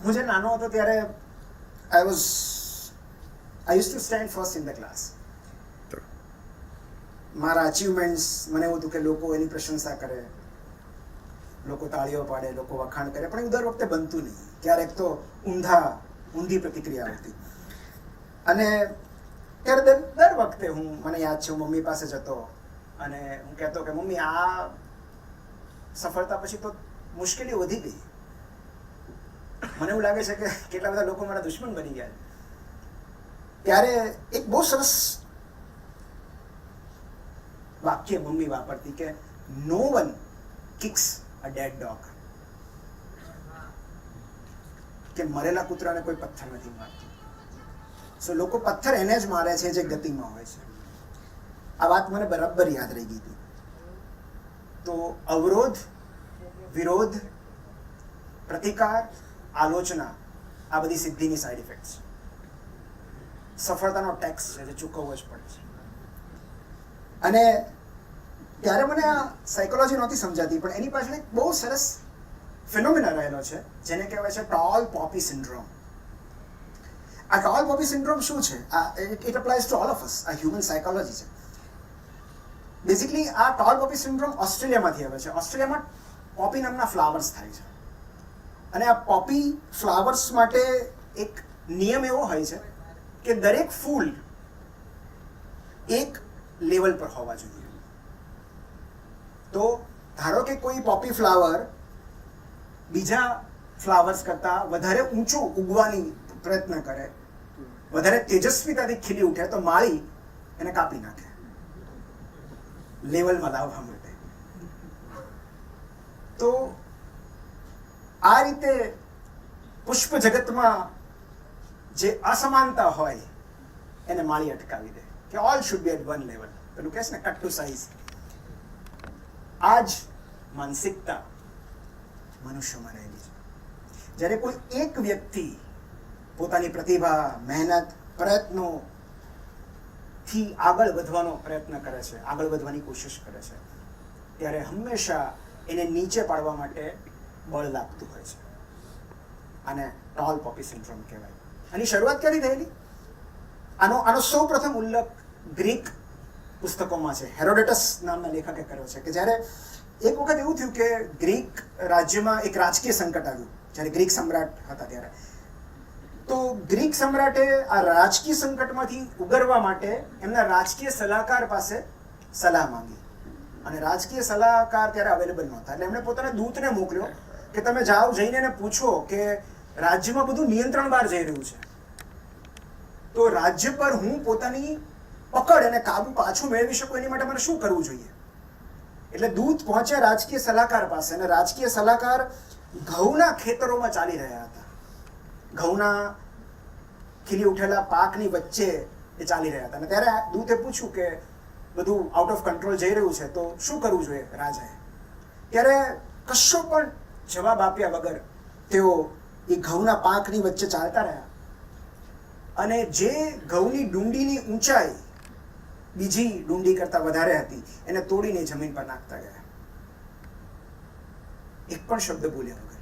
હું જે નાનો હતો ત્યારે I use to stand first in the class. મારા અચીવમેન્ટ્સ મને એવું હતું કે લોકો એની પ્રશંસા કરે, લોકો તાળીઓ પાડે, લોકો વખાણ કરે, પણ એવું દર વખતે બનતું નહીં. ક્યારેક તો ઊંધી પ્રતિક્રિયા આવતી. અને ત્યારે દર વખતે મને યાદ છે, હું મમ્મી પાસે જતો અને હું કહેતો કે મમ્મી આ સફળતા પછી તો મુશ્કેલી વધી ગઈ. મને એવું લાગે છે કે કેટલા બધા લોકો મારા દુશ્મન બની ગયા. ત્યારે એક બહુ સરસ વાક્ય મમ્મી વાપરતી કે નો વન કિક્સ અ ડેડ ડોગ, કે મરેલા કૂતરાને કોઈ પથ્થર નથી મારતું. સો લોકો પથ્થર એને જ મારે છે જે ગતિમાં હોય છે. આ વાત મને બરાબર યાદ રહી ગઈ હતી. તો અવરોધ, વિરોધ, પ્રતિકાર, આલોચના, આ બધી સિદ્ધિની સાઇડ ઇફેક્ટ્સ છે. સફળતાનો ટેક્સ છે જે ચૂકવવો જ પડે છે. અને ત્યારે મને આ સાયકોલોજી નહોતી સમજાતી, પણ એની પાછળ એક બહુ સરસ ફિનોમિના રહેલો છે જેને કહેવાય છે ટોલ પોપી સિન્ડ્રોમ. આ ટોલ પોપી સિન્ડ્રોમ શું છે? It applies to all of us. આ હ્યુમન સાયકોલોજી છે. બેઝિકલી આ ટોલ પોપી સિન્ડ્રોમ ઓસ્ટ્રેલિયામાંથી આવે છે. ઓસ્ટ્રેલિયામાં પોપી નામના ફ્લાવર્સ થાય છે. અને આ પોપી ફ્લાવર્સ માટે એક નિયમ એવો હોય છે કે દરેક ફૂલ એક લેવલ પર હોવા જોઈએ. તો ધારો કે કોઈ પોપી ફ્લાવર બીજા ફ્લાવર્સ કરતા વધારે ઊંચું ઉગવાની પ્રયત્ન કરે, વધારે તેજસ્વીતાથી ખીલી ઉઠે, તો માળી એને કાપી નાખે લેવલમાં લાવવા માટે. તો આ રીતે પુષ્પ જગતમાં જે અસમાનતા હોય એને માળી અટકાવી દે કે all should be at one level. પેલું કહે છે ને કટ ટુ સાઇઝ. આ જ માનસિકતા મનુષ્યમાં રહેલી છે. જ્યારે કોઈ એક વ્યક્તિ પોતાની પ્રતિભા, મહેનત, પ્રયત્નોથી આગળ વધવાનો પ્રયત્ન કરે છે, આગળ વધવાની કોશિશ કરે છે, ત્યારે હંમેશા એને નીચે પાડવા માટે બળ લાગતું હોય છે. આને ટોલ પોપી સિન્ડ્રોમ કહેવાય. આની શરૂઆત ક્યાંથી થયેલી? આનો સૌ પ્રથમ ઉલ્લેખ ગ્રીક પુસ્તકોમાં છે. હેરોડોટસ નામના લેખકે કર્યો છે કે જ્યારે એક વખત એવું થયું કે ગ્રીક રાજ્યમાં એક રાજકીય સંકટ આવ્યું, જ્યારે ગ્રીક સમ્રાટ હતા ત્યારે. તો ગ્રીક સમ્રાટે આ રાજકીય સંકટમાંથી ઉગરવા માટે એમના રાજકીય સલાહકાર પાસે સલાહ માંગી. અને રાજકીય સલાહકાર ત્યારે અવેલેબલ નહોતા, એટલે એમણે પોતાના દૂતને મોકલ્યો કે તમે જાઓ, જઈને એને પૂછો કે રાજ્યમાં બધું નિયંત્રણ બહાર જઈ રહ્યું છે, તો રાજ્ય પર હું પોતાની પકડ અને કાબુ પાછું મેળવી શકું એની માટે મારે શું કરવું જોઈએ. એટલે દૂત પહોંચ્યા રાજકીય સલાહકાર પાસે, અને રાજકીય સલાહકાર ઘઉંના ખેતરોમાં ચાલી રહ્યા હતા. ઘઉંના ખીલી ઉઠેલા પાકની વચ્ચે એ ચાલી રહ્યા હતા. અને ત્યારે દૂતે પૂછ્યું કે બધું આઉટ ઓફ કંટ્રોલ જઈ રહ્યું છે, તો શું કરવું જોઈએ રાજાએ? ત્યારે કશો પણ જવાબ આપ્યા વગર તેઓ એ ઘઉંના પાકની વચ્ચે ચાલતા રહ્યા. અને જે ઘઉંની ડુંડીની ઊંચાઈ બીજી ડુંડી કરતા વધારે હતી એને તોડીને જમીન પર નાખતા ગયા, એક પણ શબ્દ બોલ્યા વગર.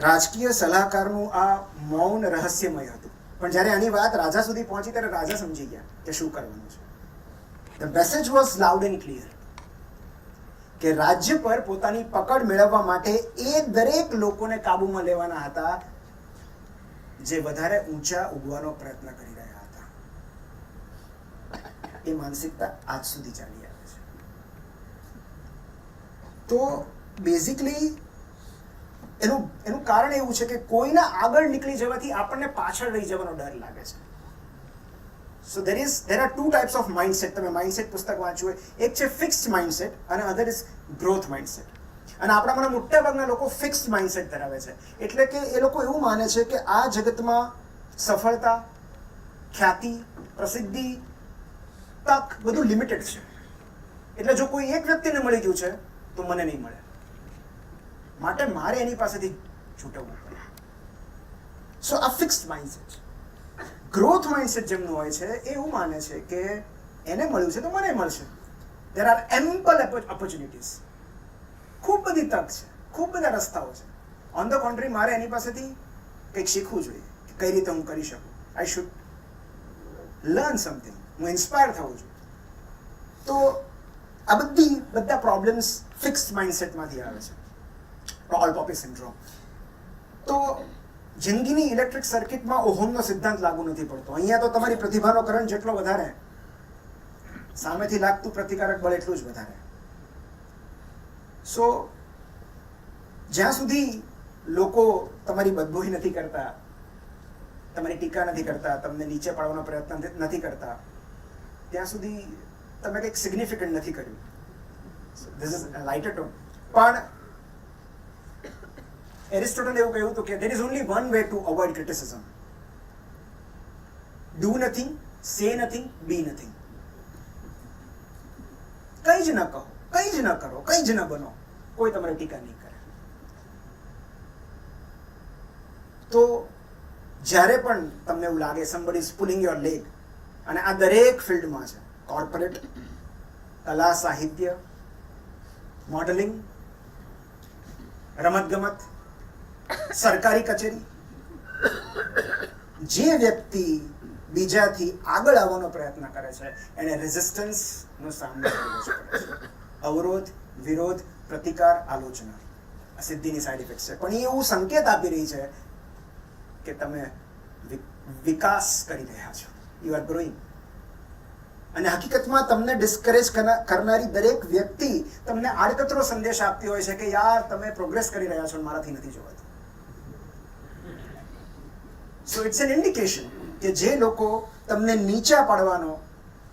રાજકીય સલાહકારનું આ મૌન રહસ્યમય હતું. પણ જ્યારે આની વાત રાજા સુધી પહોંચી ત્યારે રાજા સમજી ગયા કે શું કરવાનું છે. The message was loud and clear કે રાજ્ય પર પોતાની પકડ મેળવવા માટે એ દરેક લોકોને કાબૂમાં લેવાના હતા જે વધારે ઊંચા ઉગવાનો પ્રયત્ન કરી રહ્યા હતા. એ માનસિકતા આજ સુધી ચાલી આવે છે. તો બેઝિકલી એનું કારણ એવું છે કે કોઈના આગળ નીકળી જવાથી આપણને પાછળ રહી જવાનો ડર લાગે છે. સો there are two types of mindset. તમે માઇન્ડસેટ પુસ્તક વાંચ્યું હોય, એક છે ફિક્સ્ડ માઇન્ડસેટ અને અધર ઇઝ ગ્રોથ માઇન્ડસેટ. અને આપણામાંના મોટા ભાગના લોકો ફિક્સ્ડ માઇન્ડસેટ ધરાવે છે. એટલે કે એ લોકો એવું માને છે કે આ જગતમાં સફળતા, ખ્યાતિ, પ્રસિદ્ધિ, તક બધું લિમિટેડ છે. એટલે જો કોઈ એક વ્યક્તિને મળી ગયું છે તો મને નહીં મળે, માટે મારે એની પાસેથી છૂટવવું પડે. સો આ ફિક્સ્ડ માઇન્ડસેટ છે. ગ્રોથ માઇન્ડસેટ જેમનું હોય છે એ એવું માને છે કે એને મળ્યું છે તો મને મળશે. there are ample opportunities. ખૂબ બધી તક છે, ખૂબ બધા રસ્તાઓ છે. ઓન ધ કોન્ટ્રી મારે એની પાસેથી કંઈક શીખવું જોઈએ કે કઈ રીતે હું કરી શકું. I should learn something. હું ઇન્સ્પાયર થવું જોઈએ. તો આ બધા પ્રોબ્લેમ્સ ફિક્સ માઇન્ડસેટમાંથી આવે છે. Tall poppy syndrome. તો જિંદગીની ઇલેક્ટ્રિક સર્કિટમાં ઓહમનો સિદ્ધાંત લાગુ નથી પડતો. અહીંયા તો તમારી પ્રતિભાનો કરંટ જેટલો વધારે, સામેથી લાગતું પ્રતિકારક બળ એટલું જ વધારે. સો જ્યાં સુધી લોકો તમારી બદબોઈ નથી કરતા, તમારી ટીકા નથી કરતા, તમને નીચે પાડવાનો પ્રયત્ન નથી કરતા, ત્યાં સુધી તમે કંઈક સિગ્નિફિકન્ટ નથી કર્યું. This is lighter tone. પણ એરિસ્ટોટલે એવું કહ્યું હતું કે there is only one way to avoid criticism. Do nothing, say nothing, be nothing. કંઈ જ ન કહો, કંઈ જ ન કરો, કંઈ જ ન બનો, કોઈ તમારી ટીકા નહીં કરે. તો જ્યારે પણ તમને એવું લાગે somebody is pulling your leg, અને આ દરેક ફિલ્ડમાં છે, કોર્પોરેટ, કલા, સાહિત્ય, મોડેલિંગ, રમતગમત, સરકારી કચેરી, જે વ્યક્તિ બીજાથી આગળ આવવાનો પ્રયત્ન કરે છે એને રેઝિસ્ટન્સનો સામનો કરવો જ પડે છે. અવરોધ, વિરોધ, પ્રતિકાર, આલોચના આ સિદ્ધિની સાઇડ ઇફેક્ટ છે. પણ એ એવું સંકેત આપી રહી છે કે તમે વિકાસ કરી રહ્યા છો. You are growing. અને હકીકતમાં તમને ડિસ્કરેજ કરનારી દરેક વ્યક્તિ તમને આડકતરો સંદેશ આપતી હોય છે કે યાર તમે પ્રોગ્રેસ કરી રહ્યા છો, મારાથી નથી જોવાતું. સો ઇટ્સ એન ઇન્ડિકેશન કે જે લોકો તમને નીચા પાડવાનો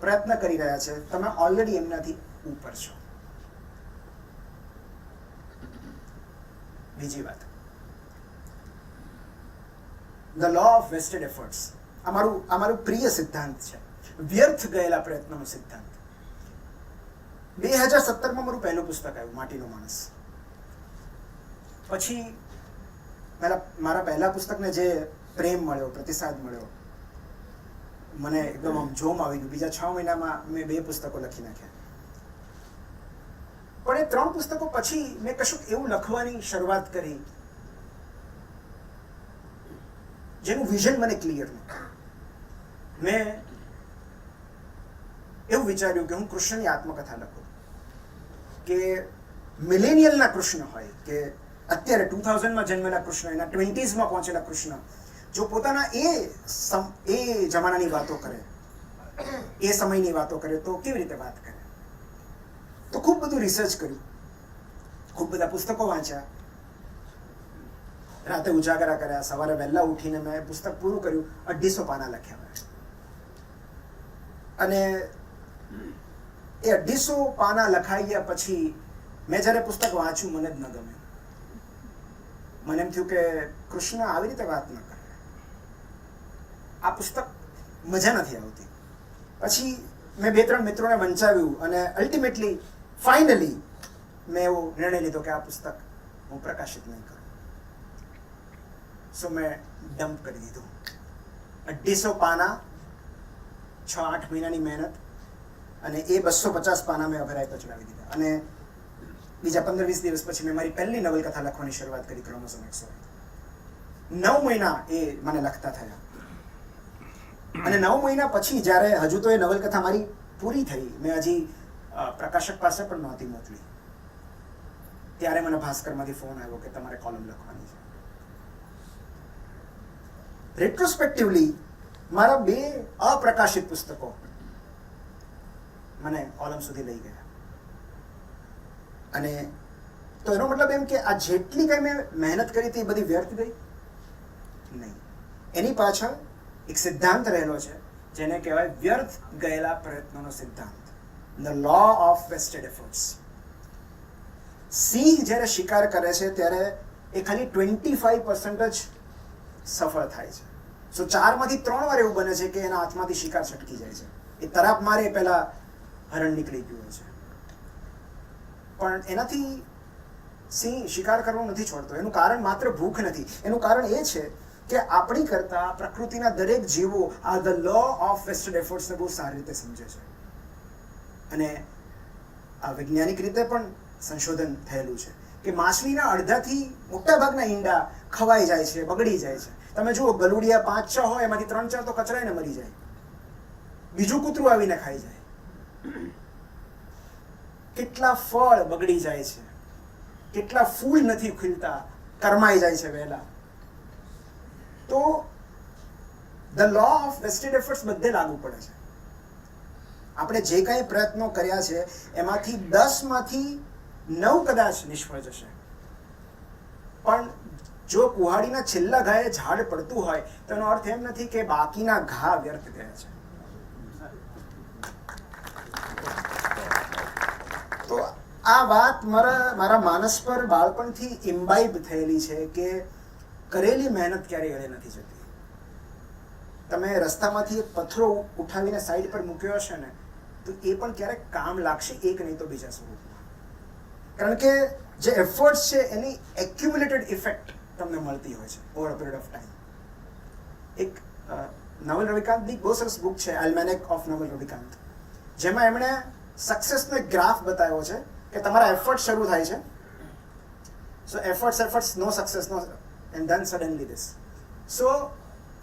પ્રયત્ન કરી રહ્યા છે, તમે ઓલરેડી એમનાથી ઉપર છો. બીજી વાત, the law of wasted efforts. અમારું પ્રિય સિદ્ધાંત છે, વ્યર્થ ગયેલા પ્રયત્નોનો સિદ્ધાંત. 2017માં મારું પહેલું પુસ્તક આવ્યું, માટીનો માણસ. પછી મારા પહેલા પુસ્તકને જે પ્રેમ મળ્યો, પ્રતિસાદ મળ્યો, મને એકદમ આમ જોમ આવી ગયું. બીજા 6 મહિનામાં મેં 2 પુસ્તકો લખી નાખ્યા. પણ એ 3 પુસ્તકો પછી મેં કશુંક એવું લખવાની શરૂઆત કરી જેનું વિઝન મને ક્લિયર નહોતું. મેં એવું વિચાર્યું કે હું કૃષ્ણની આત્મકથા લખું, કે મિલેનિયલના કૃષ્ણ હોય, કે અત્યારે 2000માં જન્મેલા કૃષ્ણ, એના 20sમાં પહોંચેલા કૃષ્ણ, જો પોતાના એ જમાનાની વાતો કરે, એ સમયની વાતો કરે, તો કેવી રીતે વાત કરે. તો ખૂબ બધું રિસર્ચ કર્યું, ખૂબ બધા પુસ્તકો વાંચ્યા, રાતે ઉજાગરા કર્યા, સવારે વહેલા ઉઠીને મેં પુસ્તક પૂરું કર્યું. 250 પાના લખ્યા. અને એ 250 પાના લખાઈ ગયા પછી મેં જ્યારે પુસ્તક વાંચ્યું, મને જ ન ગમ્યું. મને એમ થયું કે કૃષ્ણ આવી રીતે વાત ન કરે, આ પુસ્તક મજા નથી આવતી. પછી મેં 2-3 મિત્રોને વંચાવ્યું અને અલ્ટિમેટલી ફાઇનલી મેં એવો નિર્ણય લીધો કે આ પુસ્તક હું પ્રકાશિત નહીં કરું. સો મેં ડમ્પ કરી દીધું. 250 પાના, 6-8 મહિનાની મહેનત, અને એ 250 પાના મેં અભરાય તો ચડાવી દીધા. અને બીજા 15-20 દિવસ પછી મેં મારી પહેલી નવલકથા લખવાની શરૂઆત કરી, ક્રોમોસોમ 101. 9 મહિના એ મને લખતા થયા. અને 9 મહિના પછી જ્યારે હજુ તો એ નવલકથા મારી પૂરી થઈ, મેં હજી પ્રકાશક પાસે પણ નહોતી મોકલી, ત્યારે મને ભાસ્કરમાંથી ફોન આવ્યો કે તમારે કોલમ લખવાની છે. રેટ્રોસ્પેક્ટિવલી મારા 2 અપ્રકાશિત પુસ્તકો મને કોલમ સુધી લઈ ગયા. અને તો એનો મતલબ એમ કે આ જેટલી કંઈ મેં મહેનત કરી હતી એ બધી વ્યર્થ ગઈ નહીં. એની પાછળ એક સિદ્ધાંત રહેલો છે જેને કહેવાય વ્યર્થ ગયેલા પ્રયત્નોનો સિદ્ધાંત, the law of wasted efforts. સિંહ જ્યારે શિકાર કરે છે ત્યારે એ ખાલી 25% જ સફળ થાય છે. સો 4માંથી 3 વાર એવું બને છે કે એના હાથમાંથી શિકાર છટકી જાય છે. એ તરાપ મારે પહેલા હરણ નીકળી ગયું હોય છે. પણ એનાથી સિંહ શિકાર કરવો નથી છોડતો. એનું કારણ માત્ર ભૂખ નથી, એનું કારણ એ છે કે આપણી કરતા પ્રકૃતિના દરેક જીવો આ ધ લો ઓફ વેસ્ટેડ એફર્ટ્સને બહુ સારી રીતે સમજે છે. અને આ વૈજ્ઞાનિક રીતે પણ સંશોધન થયેલું છે કે માછલીના અડધાથી મોટા ભાગના ઈંડા ખવાઈ જાય છે, બગડી જાય છે. તમે જુઓ, ગલુડિયા 5-6 હોય, એમાંથી 3-4 તો કચરાઈને મરી જાય, બીજું કૂતરું આવીને ખાઈ જાય. કેટલા ફળ બગડી જાય છે, કેટલા ફૂલ નથી ખીલતા, કરમાઈ જાય છે વહેલા. તો the law of wasted efforts બધે લાગુ પડે છે. આપણે જે કાંઈ પ્રયત્નો કર્યા છે એમાંથી 10માંથી 9 કદાચ નિષ્ફળ જશે, પણ જો કુહાડીના છેલ્લા ઘાએ ઝાડ પડતું હોય તો એનો અર્થ એમ નથી કે બાકીના ઘા વ્યર્થ ગયા છે. તો આ વાત મારા માનસ પર બાળપણથી ઇમ્બાઇબ થયેલી છે કે કરેલી મહેનત ક્યારેય એળે નથી જતી. તમે રસ્તામાંથી એક પથ્થરો ઉઠાવીને સાઈડ પર મૂક્યો હશે ને, તો એ પણ ક્યારેક કામ લાગશે, એક નહીં તો બીજા સ્વરૂપમાં. કારણ કે જે એફર્ટ્સ છે એની એક્યુમ્યુલેટેડ ઇફેક્ટ તમને મળતી હોય છે over a period of time. એક નવલ રવિકાંતની બહુ સરસ બુક છે, એલ્મેનેક ઓફ નવલ રવિકાંત, જેમાં એમણે સક્સેસનો એક ગ્રાફ બતાવ્યો છે કે તમારા એફર્ટ શરૂ થાય છે, so efforts no success no and then suddenly this. So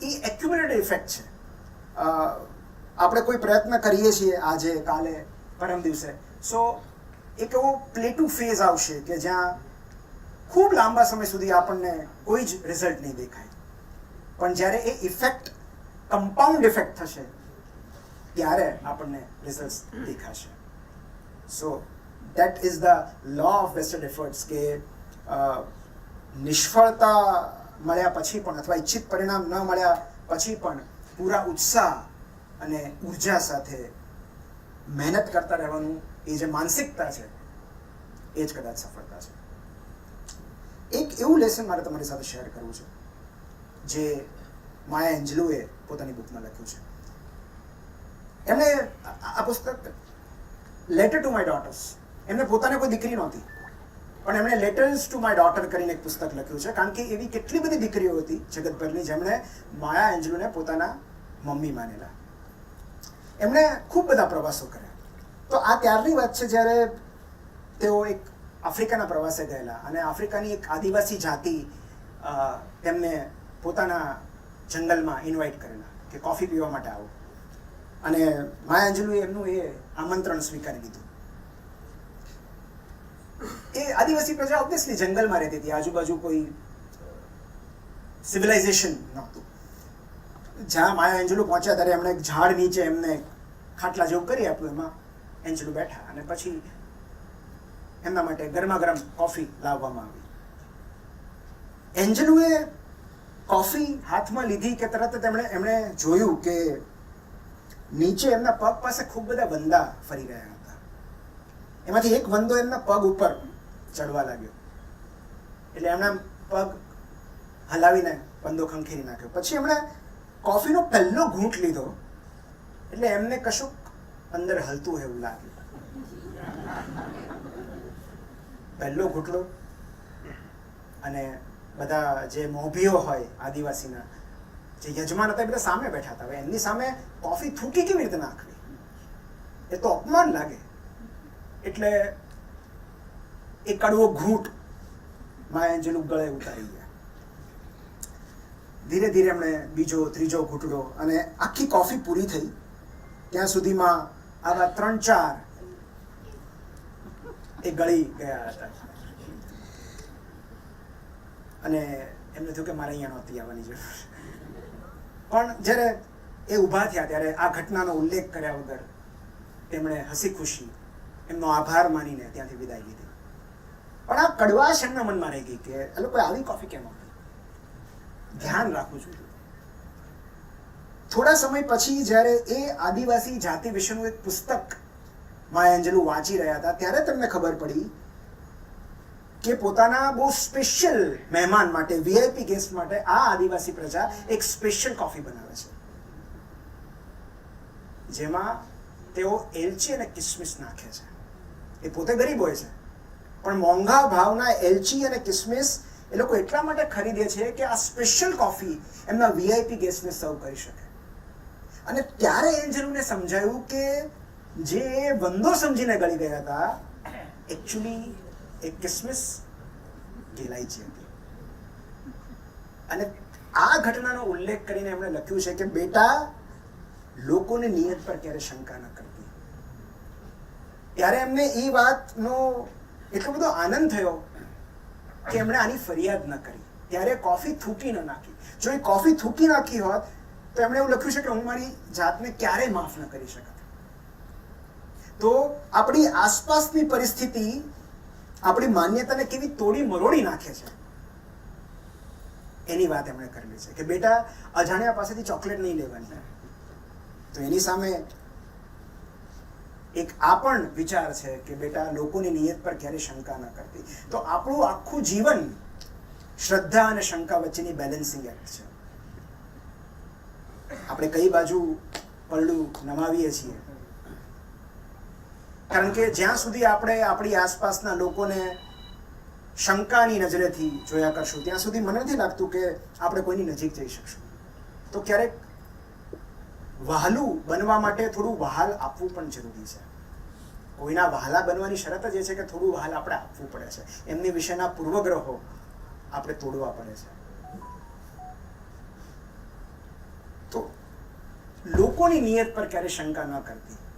a accumulated effect છે. આપણે કોઈ પ્રયત્ન કરીએ છીએ આજે, કાલે, પરમ દિવસે, સો એક એવો પ્લેટુ ફેઝ આવશે કે જ્યાં ખૂબ લાંબા સમય સુધી આપણને કોઈ જ રિઝલ્ટ નહીં દેખાય, પણ જ્યારે એ ઇફેક્ટ કમ્પાઉન્ડ ઇફેક્ટ થશે ત્યારે આપણને રિઝલ્ટ દેખાશે. So that is the law of wasted efforts કે નિષ્ફળતા મળ્યા પછી પણ અથવા ઈચ્છિત પરિણામ ન મળ્યા પછી પણ પૂરા ઉત્સાહ અને ઉર્જા સાથે મહેનત કરતા રહેવાનું, એ જે માનસિકતા છે એ જ કદાચ સફળતા છે. એક એવું લેસન મારે તમારી સાથે શેર કરવું છે જે માયા એન્જલોએ પોતાની બુકમાં લખ્યું છે. એમણે આ પુસ્તક લેટર ટુ માય ડોટર્સ, એમને પોતાને કોઈ દીકરી નહોતી, પણ એમણે લેટર્સ ટુ માય ડોટર કરીને એક પુસ્તક લખ્યું છે. કારણ કે એવી કેટલી બધી દીકરીઓ હતી જગતભરની જેમણે માયા એન્જલોને પોતાના મમ્મી માનેલા. એમણે ખૂબ બધા પ્રવાસો કર્યા. તો આ ત્યારની વાત છે જ્યારે તેઓ એક આફ્રિકાના પ્રવાસે ગયેલા અને આફ્રિકાની એક આદિવાસી જાતિ તેમને પોતાના જંગલમાં ઇન્વાઇટ કરેલા કે કોફી પીવા માટે આવો, અને માયા એન્જલોએ એમનું એ આમંત્રણ સ્વીકારી લીધું. એ આદિવાસી પ્રજા ઓબ્વિયસલી જંગલમાં રહેતી હતી, આજુબાજુ કોઈ સિવિલાઇઝેશન નહોતું. જ્યાં માયા એન્જલો પહોંચ્યા ત્યારે એમણે એક ઝાડ નીચે એમને ખાટલા જેવું કરી આપ્યું, એમાં એન્જલો બેઠા અને પછી એમના માટે ગરમા ગરમ કોફી લાવવામાં આવી. એન્જલોએ કોફી હાથમાં લીધી કે તરત જ એમણે જોયું કે નીચે એમના પગ પાસે ખૂબ બધા વંદા ફરી રહ્યા હતા. એમાંથી એક વંદો એમના પગ ઉપર ચડવા લાગ્યો, એટલે એમના પગ હલાવીને વંદો ખંખેરી નાખ્યો. પછી એમણે કોફીનો પહેલો ઘૂંટ લીધો એટલે એમને કશુંક અંદર હલતું એવું લાગ્યું. પહેલો ઘૂંટડો, અને બધા જે મોભીઓ હોય આદિવાસીના જે યજમાન હતા એ બધા સામે બેઠા હતા. હવે એમની સામે કોફી થૂકી કેવી રીતે નાખવી, એ તો અપમાન લાગે. એટલે એ કડવો ઘૂંટ માયા એન્જલો ગળે ઉતારી ગયા. ધીરે ધીરે એમણે બીજો, ત્રીજો ઘૂંટડો, અને આખી કોફી પૂરી થઈ ત્યાં સુધીમાં આવા 3-4 એ ગળી ગયા હતા. અને એમને થયું કે મારે અહીંયા નહોતી આવવાની જરૂર. પણ જ્યારે એ ઊભા થયા ત્યારે આ ઘટનાનો ઉલ્લેખ કર્યા વગર તેમણે હસી ખુશી એમનો આભાર માનીને ત્યાંથી વિદાય લીધી. પણ આ કડવાશ એમના મનમાં રહી ગઈ કે એ લોકો આવી કોફી કેમ આપી, ધ્યાન રાખવું જોઈએ. થોડા સમય પછી જ્યારે એ આદિવાસી જાતિ વિશેનું એક પુસ્તક માયા એન્જલો વાંચી રહ્યા હતા ત્યારે તેમને ખબર પડી કે પોતાના બહુ સ્પેશિયલ મહેમાન માટે, વીઆઈપી ગેસ્ટ માટે આ આદિવાસી પ્રજા એક સ્પેશિયલ કોફી બનાવે છે, જેમાં તેઓ એલચી અને કિસમિસ નાખે છે. એ પોતે ગરીબ હોય છે, પણ મોંઘા ભાવના એલચી અને કિસમિસ એ લોકો એટલા માટે ખરીદે છે કે આ સ્પેશિયલ કોફી એમના વીઆઈપી ગેસ્ટને સર્વ કરી શકે. અને ત્યારે એન્જલોને સમજાયું કે જે વંદો સમજીને ગળી ગયા હતા, એકચ્યુઅલી એ કિસમિસ ઘેલાઈજી હતી. અને આ ઘટનાનો ઉલ્લેખ કરીને એમણે લખ્યું છે કે બેટા લોકોની નિયત પર ક્યારે શંકા ન કરતી. ત્યારે એમને એ વાતનો એટલો બધો આનંદ થયો કે એમણે આની ફરિયાદ ન કરી. ત્યારે કોફી થૂકી ન નાખી. જો એ કોફી થૂકી નાખી હોત તો એમણે એવું લખ્યું છે કે હું મારી જાતને ક્યારેય માફ ન કરી શકત. તો આપણી આસપાસની પરિસ્થિતિ આપણી માન્યતાને કેવી તોડી મરોડી નાખે છે એની વાત એમણે કરેલી છે કે બેટા અજાણ્યા પાસેથી ચોકલેટ નહીં લેવાની. તો એની સામે એક આ પણ વિચાર છે કે બેટા લોકોની નિયત પર ક્યારે શંકા ન કરતી. તો આપણું આખું જીવન શ્રદ્ધા અને શંકા વચ્ચેની બેલેન્સિંગ એક્ટ છે. આપણે કઈ બાજુ પલડું નમાવીએ છીએ. કારણ કે જ્યાં સુધી આપણે આપણી આસપાસના લોકોને શંકાની નજરેથી જોયા કરશું ત્યાં સુધી મને નથી લાગતું કે આપણે કોઈની નજીક જઈ શકશું. તો ક્યારેક વહાલું બનવા માટે થોડું વહાલ આપવું પણ જરૂરી છે. કોઈના વહાલા બનવાની શરત જ એ છે કે થોડું વહાલ આપણે આપવું પડે છે. એમની વિશેના પૂર્વગ્રહો આપણે તોડવા પડે છે. તો લોકોની નિયત પર ક્યારે શંકા ન કરતી